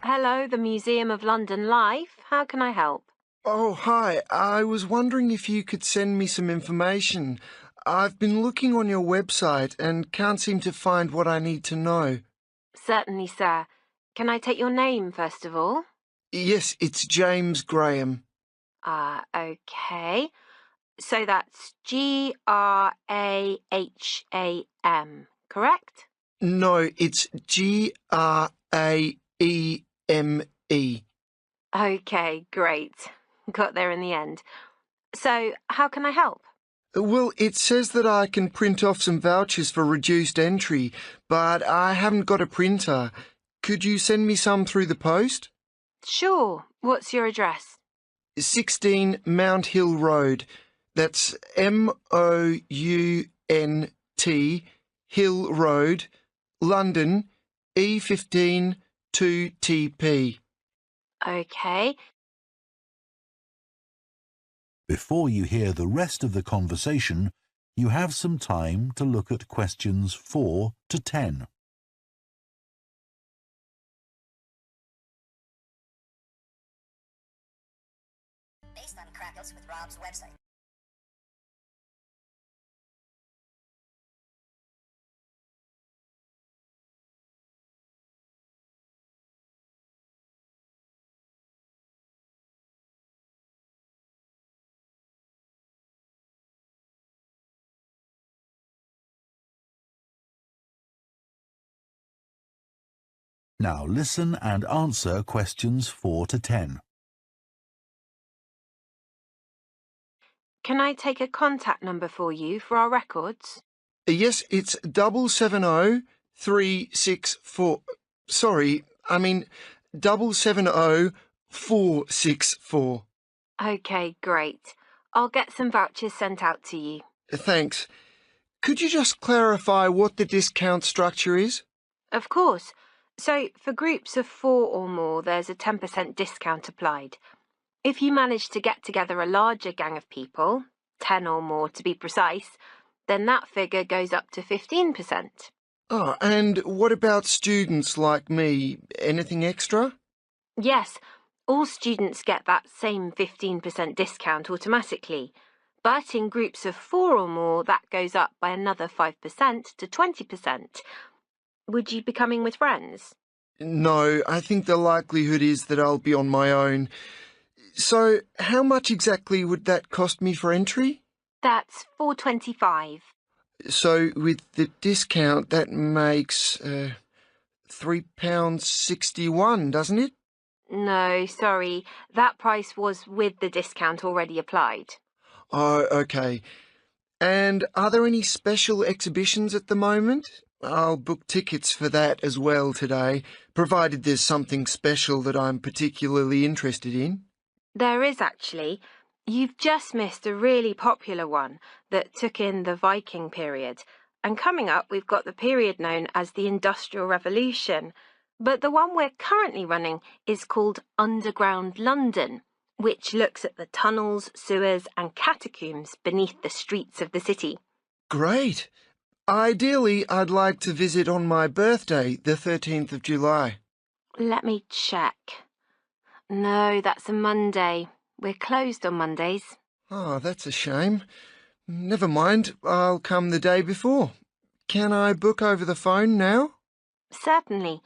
Hello, the Museum of London Life. How can I help? Oh, hi. I was wondering if you could send me some information. I've been looking on your website and can't seem to find what I need to know. Certainly, sir. Can I take your name, first of all? Yes, it's James Graham. Okay. So that's Graham, correct? No, it's Graeme. Okay, great. Got there in the end. So, how can I help? Well, it says that I can print off some vouchers for reduced entry, but I haven't got a printer. Could you send me some through the post? Sure. What's your address? 16 Mount Hill Road. That's Mount Hill Road, London, E15 2TP. Okay. Before you hear the rest of the conversation, you have some time to look at questions 4 to 10. Based on Ielts with Rob's website. Now listen and answer questions 4 to 10. Can I take a contact number for you for our records? Yes, it's 770364. Sorry, I mean 770464. Okay, great. I'll get some vouchers sent out to you. Thanks. Could you just clarify what the discount structure is? Of course. So, for groups of 4 or more, there's a 10% discount applied. If you manage to get together a larger gang of people, 10 or more to be precise, then that figure goes up to 15%. Oh, and what about students like me? Anything extra? Yes, all students get that same 15% discount automatically. But in groups of 4 or more, that goes up by another 5% to 20%. Would you be coming with friends? No, I think the likelihood is that I'll be on my own. So, how much exactly would that cost me for entry? That's 425. So, with the discount, that makes £3.61, doesn't it? No, sorry. That price was with the discount already applied. Oh, okay. And are there any special exhibitions at the moment? I'll book tickets for that as well today, provided there's something special that I'm particularly interested in. There is actually. You've just missed a really popular one that took in the Viking period. And coming up, we've got the period known as the Industrial Revolution. But the one we're currently running is called Underground London, which looks at the tunnels, sewers, and catacombs beneath the streets of the city. Great. Ideally, I'd like to visit on my birthday, the 13th of July. Let me check. No, that's a Monday. We're closed on Mondays. Oh, that's a shame. Never mind, I'll come the day before. Can I book over the phone now? Certainly.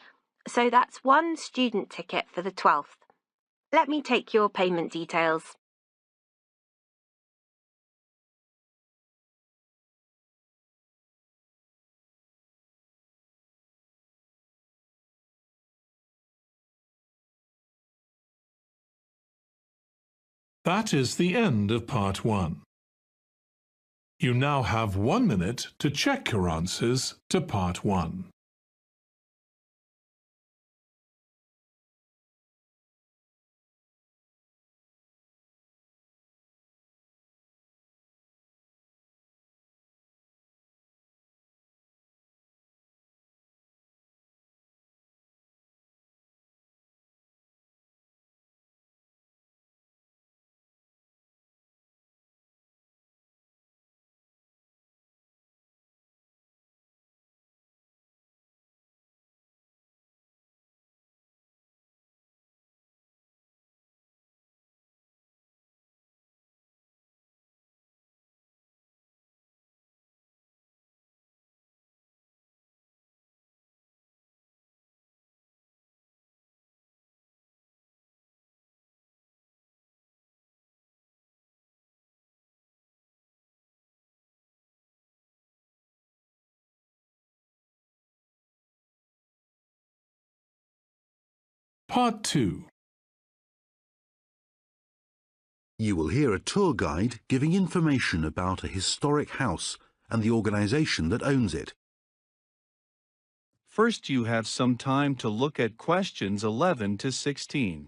So that's one student ticket for the 12th. Let me take your payment details. That is the end of part 1. You now have 1 minute to check your answers to part 1. Part 2. You will hear a tour guide giving information about a historic house and the organisation that owns it. First, you have some time to look at questions 11 to 16.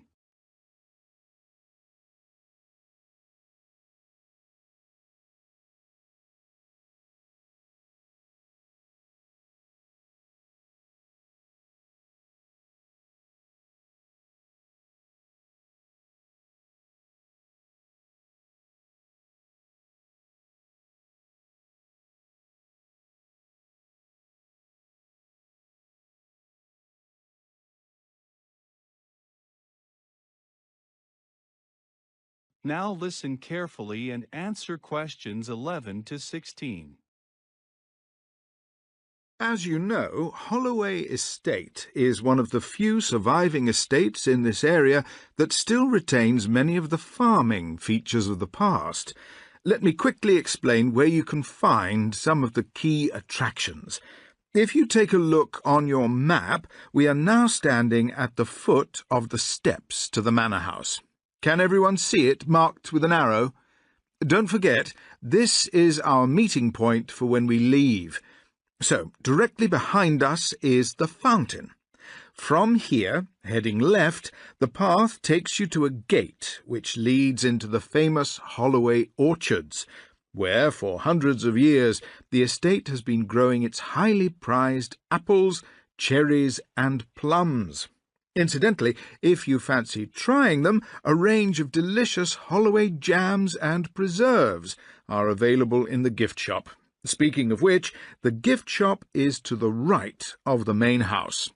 Now listen carefully and answer questions 11 to 16. As you know, Holloway Estate is one of the few surviving estates in this area that still retains many of the farming features of the past. Let me quickly explain where you can find some of the key attractions. If you take a look on your map, we are now standing at the foot of the steps to the manor house. Can everyone see it marked with an arrow? Don't forget, this is our meeting point for when we leave. So, directly behind us is the fountain. From here, heading left, the path takes you to a gate which leads into the famous Holloway orchards, where for hundreds of years the estate has been growing its highly prized apples, cherries and plums. Incidentally, if you fancy trying them, a range of delicious Holloway jams and preserves are available in the gift shop. Speaking of which, the gift shop is to the right of the main house.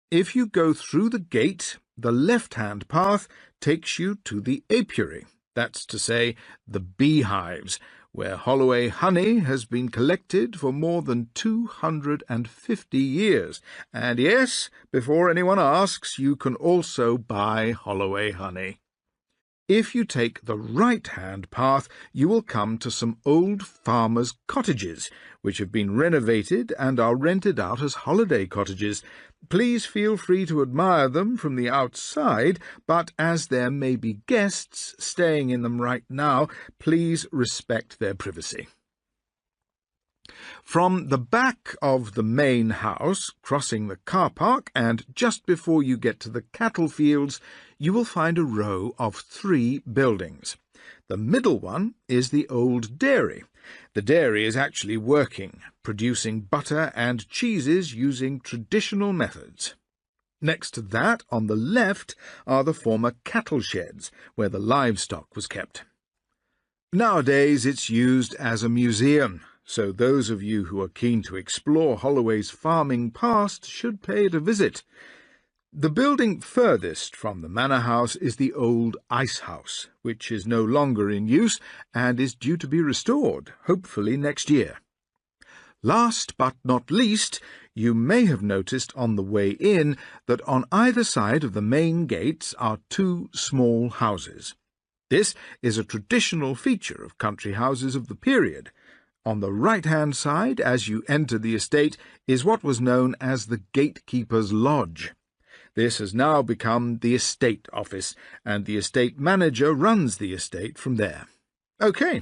If you go through the gate, the left-hand path takes you to the apiary, that's to say, the beehives, where Holloway honey has been collected for more than 250 years. And yes, before anyone asks, you can also buy Holloway honey. If you take the right-hand path, you will come to some old farmers' cottages, which have been renovated and are rented out as holiday cottages. Please feel free to admire them from the outside, but as there may be guests staying in them right now, please respect their privacy. From the back of the main house, crossing the car park, and just before you get to the cattle fields, you will find a row of 3 buildings. The middle one is the old dairy. The dairy is actually working, producing butter and cheeses using traditional methods. Next to that, on the left, are the former cattle sheds, where the livestock was kept. Nowadays it's used as a museum, so those of you who are keen to explore Holloway's farming past should pay it a visit. The building furthest from the manor house is the old ice house, which is no longer in use and is due to be restored, hopefully next year. Last but not least, you may have noticed on the way in that on either side of the main gates are 2 small houses. This is a traditional feature of country houses of the period. On the right-hand side, as you enter the estate, is what was known as the gatekeeper's lodge. This has now become the estate office, and the estate manager runs the estate from there. OK,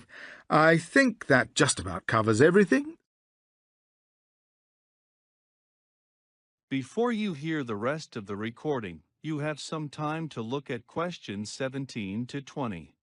I think that just about covers everything. Before you hear the rest of the recording, you have some time to look at questions 17 to 20.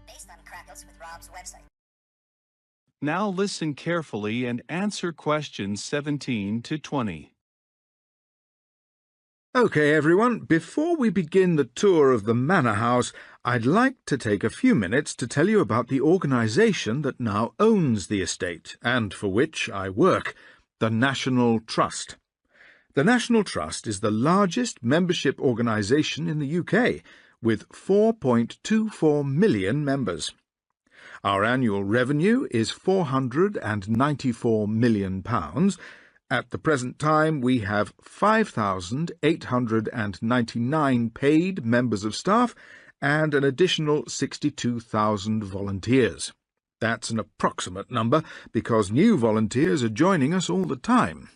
Based on crackles with Rob's website. Now listen carefully and answer questions 17 to 20. OK, everyone, before we begin the tour of the manor house, I'd like to take a few minutes to tell you about the organisation that now owns the estate, and for which I work, the National Trust. The National Trust is the largest membership organisation in the UK, with 4.24 million members. Our annual revenue is £494 million. At the present time, we have 5,899 paid members of staff and an additional 62,000 volunteers. That's an approximate number because new volunteers are joining us all the time.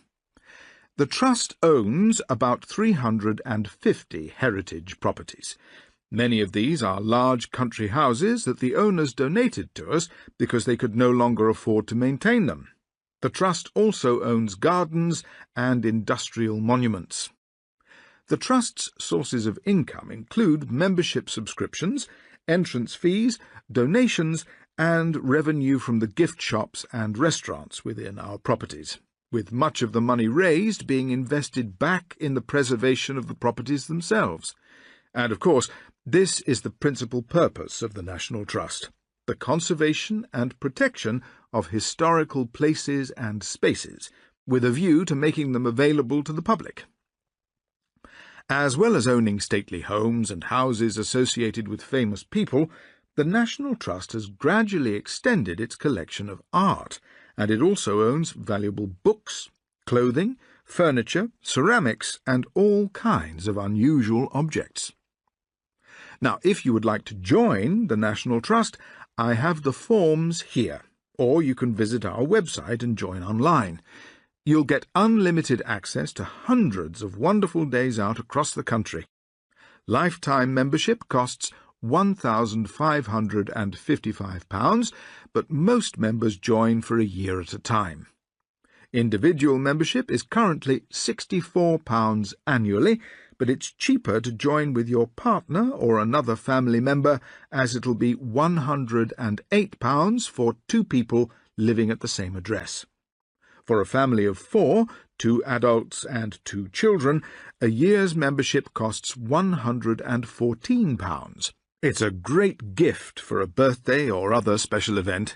The Trust owns about 350 heritage properties. Many of these are large country houses that the owners donated to us because they could no longer afford to maintain them. The Trust also owns gardens and industrial monuments. The Trust's sources of income include membership subscriptions, entrance fees, donations, and revenue from the gift shops and restaurants within our properties, with much of the money raised being invested back in the preservation of the properties themselves. And, of course, this is the principal purpose of the National Trust: the conservation and protection of historical places and spaces, with a view to making them available to the public. As well as owning stately homes and houses associated with famous people, the National Trust has gradually extended its collection of art, and it also owns valuable books, clothing, furniture, ceramics, and all kinds of unusual objects. Now, if you would like to join the National Trust, I have the forms here, or you can visit our website and join online. You'll get unlimited access to hundreds of wonderful days out across the country. Lifetime membership costs £1,555, but most members join for a year at a time. Individual membership is currently £64 annually, but it's cheaper to join with your partner or another family member, as it'll be £108 for 2 people living at the same address. For a family of 4, 2 adults and 2 children, a year's membership costs £114. It's a great gift for a birthday or other special event.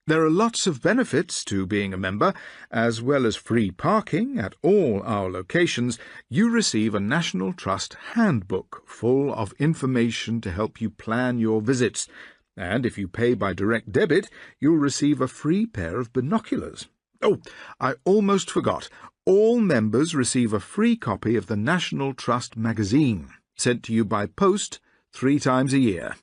There are lots of benefits to being a member. As well as free parking at all our locations, you receive a National Trust handbook full of information to help you plan your visits. And if you pay by direct debit, you'll receive a free pair of binoculars. Oh, I almost forgot. All members receive a free copy of the National Trust magazine, sent to you by post 3 times a year.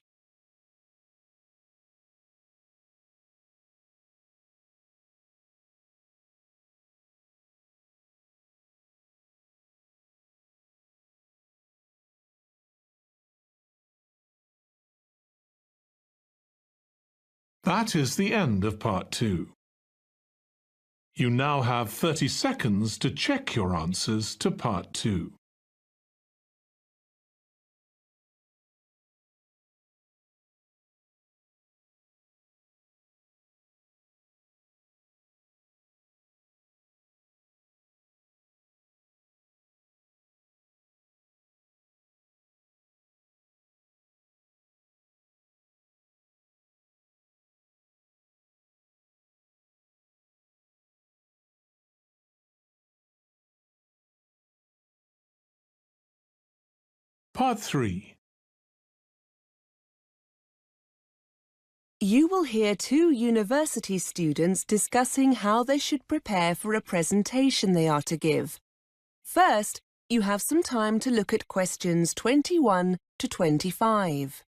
That is the end of part 2. You now have 30 seconds to check your answers to part 2. Part 3. You will hear 2 university students discussing how they should prepare for a presentation they are to give. First, you have some time to look at questions 21 to 25.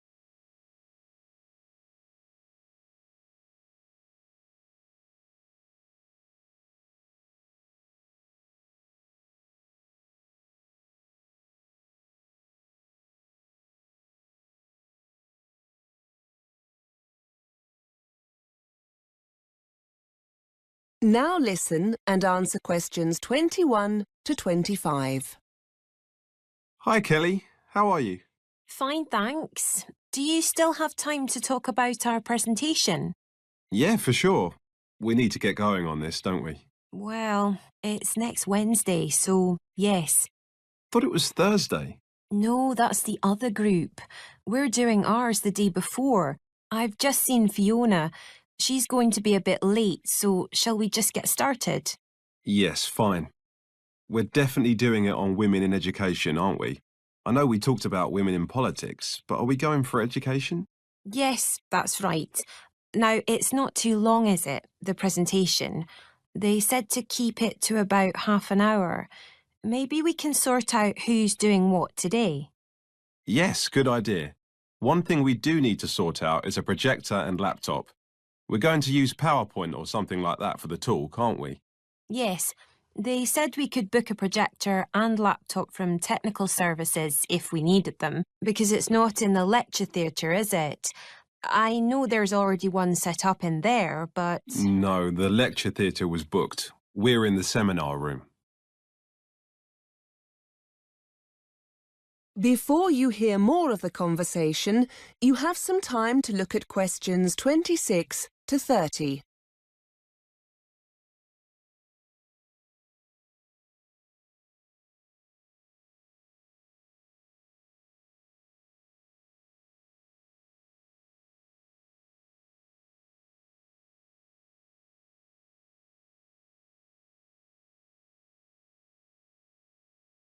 Now listen and answer questions 21 to 25. Hi, Kelly. How are you? Fine, thanks. Do you still have time to talk about our presentation? Yeah, for sure. We need to get going on this, don't we? Well, it's next Wednesday, so yes. Thought it was Thursday. No, that's the other group. We're doing ours the day before. I've just seen Fiona. She's going to be a bit late, so shall we just get started? Yes, fine. We're definitely doing it on women in education, aren't we? I know we talked about women in politics, but are we going for education? Yes, that's right. Now, it's not too long, is it, the presentation? They said to keep it to about half an hour. Maybe we can sort out who's doing what today. Yes, good idea. One thing we do need to sort out is a projector and laptop. We're going to use PowerPoint or something like that for the tool, can't we? Yes, they said we could book a projector and laptop from technical services if we needed them, because it's not in the lecture theatre, is it? I know there's already one set up in there, but... No, the lecture theatre was booked. We're in the seminar room. Before you hear more of the conversation, you have some time to look at questions 26 to 30.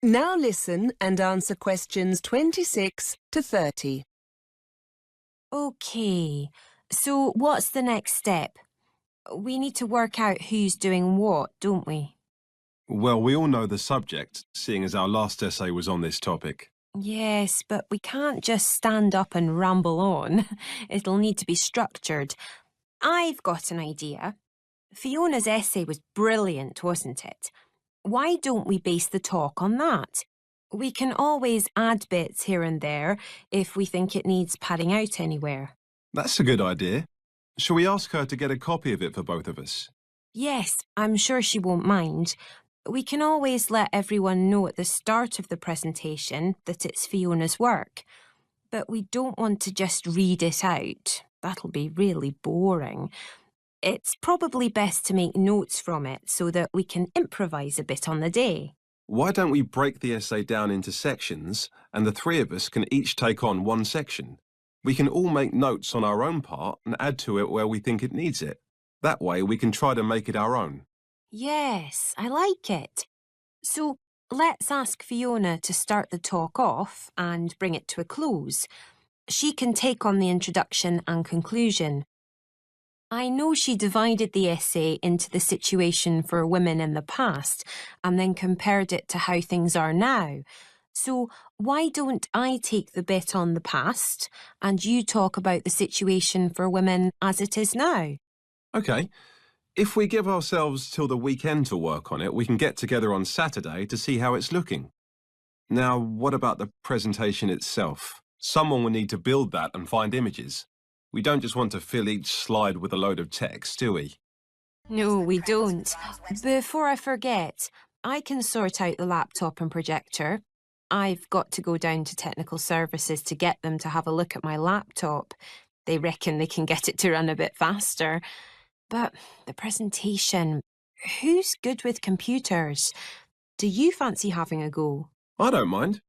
Now listen and answer questions 26 to 30. OK, so what's the next step? We need to work out who's doing what, don't we? Well, we all know the subject, seeing as our last essay was on this topic. Yes, but we can't just stand up and ramble on. It'll need to be structured. I've got an idea. Fiona's essay was brilliant, wasn't it? Why don't we base the talk on that? We can always add bits here and there if we think it needs padding out anywhere. That's a good idea. Shall we ask her to get a copy of it for both of us? Yes, I'm sure she won't mind. We can always let everyone know at the start of the presentation that it's Fiona's work. But we don't want to just read it out. That'll be really boring. It's probably best to make notes from it so that we can improvise a bit on the day. Why don't we break the essay down into sections and the three of us can each take on one section? We can all make notes on our own part and add to it where we think it needs it. That way we can try to make it our own. Yes, I like it. So let's ask Fiona to start the talk off and bring it to a close. She can take on the introduction and conclusion. I know she divided the essay into the situation for women in the past and then compared it to how things are now. So why don't I take the bit on the past and you talk about the situation for women as it is now? OK. If we give ourselves till the weekend to work on it, we can get together on Saturday to see how it's looking. Now, what about the presentation itself? Someone will need to build that and find images. We don't just want to fill each slide with a load of text, do we? No, we don't. Before I forget, I can sort out the laptop and projector. I've got to go down to technical services to get them to have a look at my laptop. They reckon they can get it to run a bit faster. But the presentation, who's good with computers? Do you fancy having a go? I don't mind.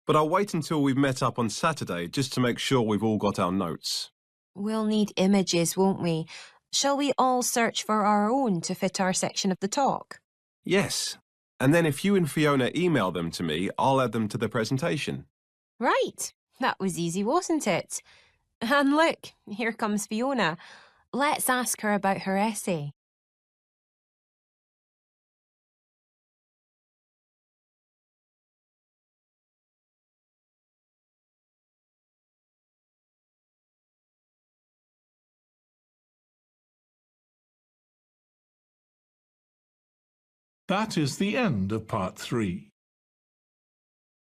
But I'll wait until we've met up on Saturday just to make sure we've all got our notes. We'll need images, won't we? Shall we all search for our own to fit our section of the talk? Yes. And then if you and Fiona email them to me, I'll add them to the presentation. Right. That was easy, wasn't it? And look, here comes Fiona. Let's ask her about her essay. That is the end of part 3.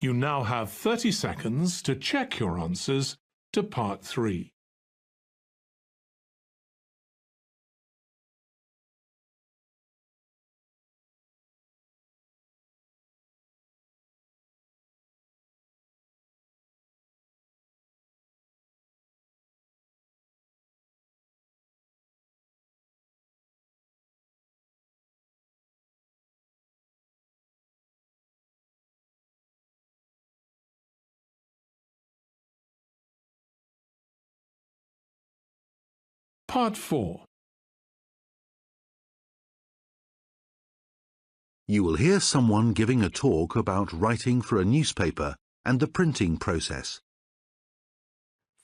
You now have 30 seconds to check your answers to part 3. Part 4. You will hear someone giving a talk about writing for a newspaper and the printing process.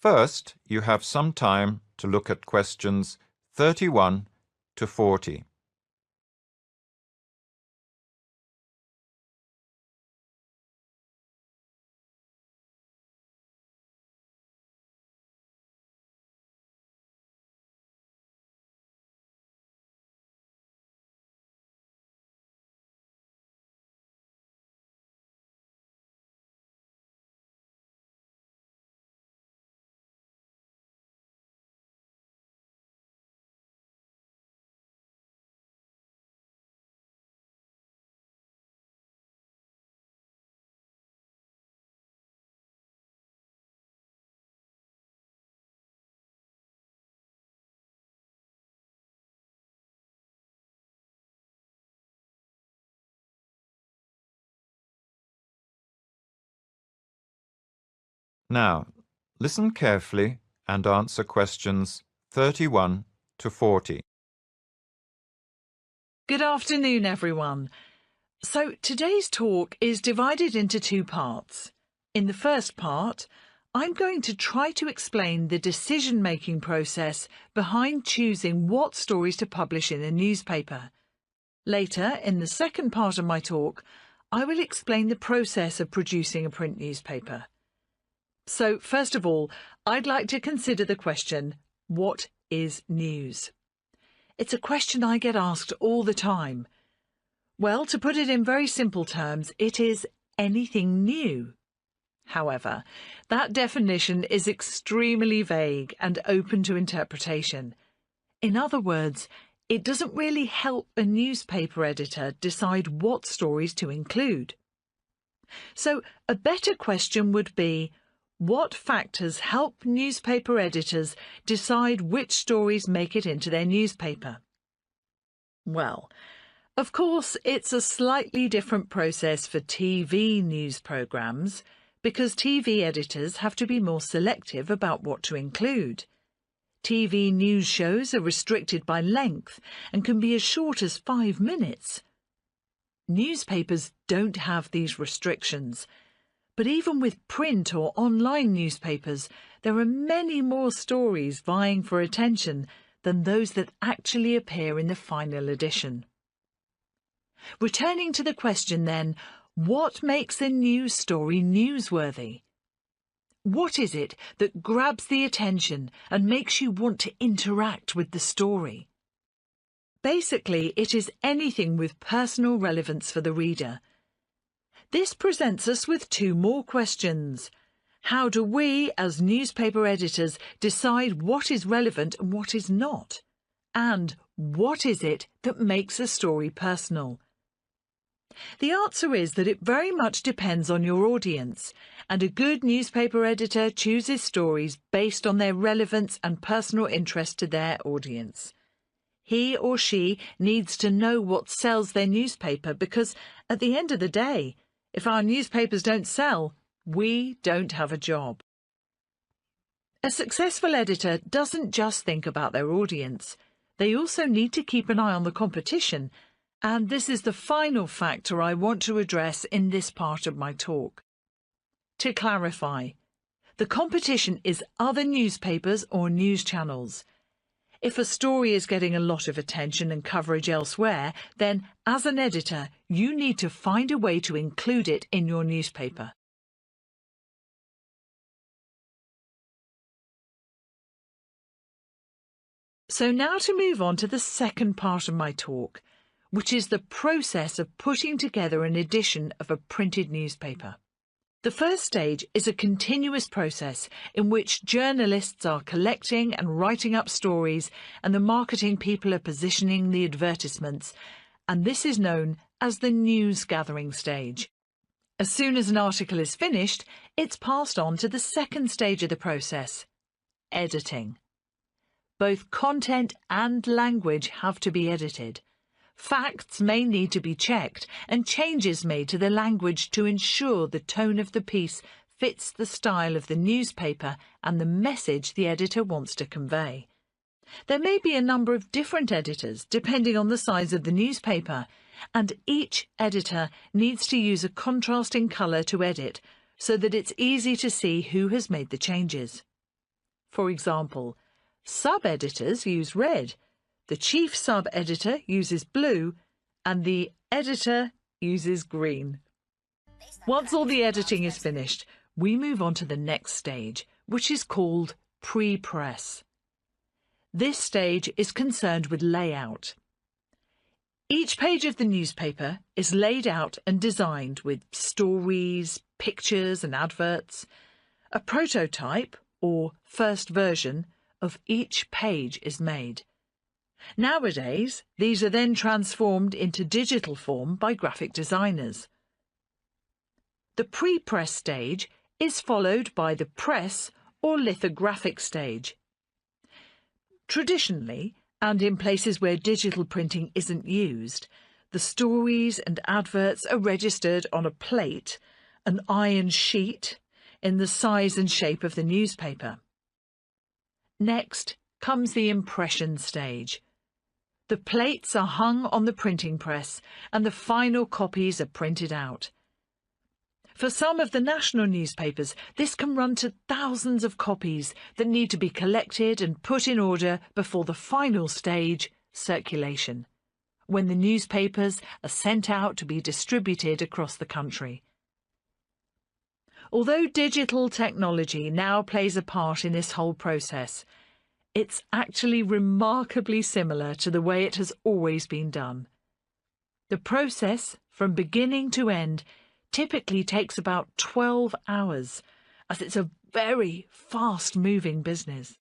First, you have some time to look at questions 31 to 40. Now, listen carefully and answer questions 31 to 40. Good afternoon, everyone. So today's talk is divided into two parts. In the first part, I'm going to try to explain the decision-making process behind choosing what stories to publish in a newspaper. Later, in the second part of my talk, I will explain the process of producing a print newspaper. So, first of all, I'd like to consider the question, what is news? It's a question I get asked all the time. Well, to put it in very simple terms, it is anything new. However, that definition is extremely vague and open to interpretation. In other words, it doesn't really help a newspaper editor decide what stories to include. So, a better question would be, what factors help newspaper editors decide which stories make it into their newspaper? Well, of course, it's a slightly different process for TV news programmes, because TV editors have to be more selective about what to include. TV news shows are restricted by length and can be as short as 5 minutes. Newspapers don't have these restrictions. But even with print or online newspapers, there are many more stories vying for attention than those that actually appear in the final edition. Returning to the question then, what makes a news story newsworthy? What is it that grabs the attention and makes you want to interact with the story? Basically, it is anything with personal relevance for the reader. This presents us with two more questions. How do we, as newspaper editors, decide what is relevant and what is not? And what is it that makes a story personal? The answer is that it very much depends on your audience, and a good newspaper editor chooses stories based on their relevance and personal interest to their audience. He or she needs to know what sells their newspaper because, at the end of the day, if our newspapers don't sell, we don't have a job. A successful editor doesn't just think about their audience. They also need to keep an eye on the competition, and this is the final factor I want to address in this part of my talk. To clarify, the competition is other newspapers or news channels. If a story is getting a lot of attention and coverage elsewhere, then, as an editor, you need to find a way to include it in your newspaper. So now to move on to the second part of my talk, which is the process of putting together an edition of a printed newspaper. The first stage is a continuous process in which journalists are collecting and writing up stories and the marketing people are positioning the advertisements, and this is known as the news gathering stage. As soon as an article is finished, it's passed on to the second stage of the process, editing. Both content and language have to be edited. Facts may need to be checked and changes made to the language to ensure the tone of the piece fits the style of the newspaper and the message the editor wants to convey. There may be a number of different editors depending on the size of the newspaper, and each editor needs to use a contrasting colour to edit so that it's easy to see who has made the changes. For example, sub-editors use red, the chief sub-editor uses blue, and the editor uses green. Once all the editing is finished, we move on to the next stage, which is called pre-press. This stage is concerned with layout. Each page of the newspaper is laid out and designed with stories, pictures and adverts. A prototype, or first version, of each page is made. Nowadays, these are then transformed into digital form by graphic designers. The pre-press stage is followed by the press or lithographic stage. Traditionally, and in places where digital printing isn't used, the stories and adverts are registered on a plate, an iron sheet, in the size and shape of the newspaper. Next comes the impression stage. The plates are hung on the printing press and the final copies are printed out. For some of the national newspapers, this can run to thousands of copies that need to be collected and put in order before the final stage, circulation, when the newspapers are sent out to be distributed across the country. Although digital technology now plays a part in this whole process, it's actually remarkably similar to the way it has always been done. The process, from beginning to end, typically takes about 12 hours, as it's a very fast-moving business.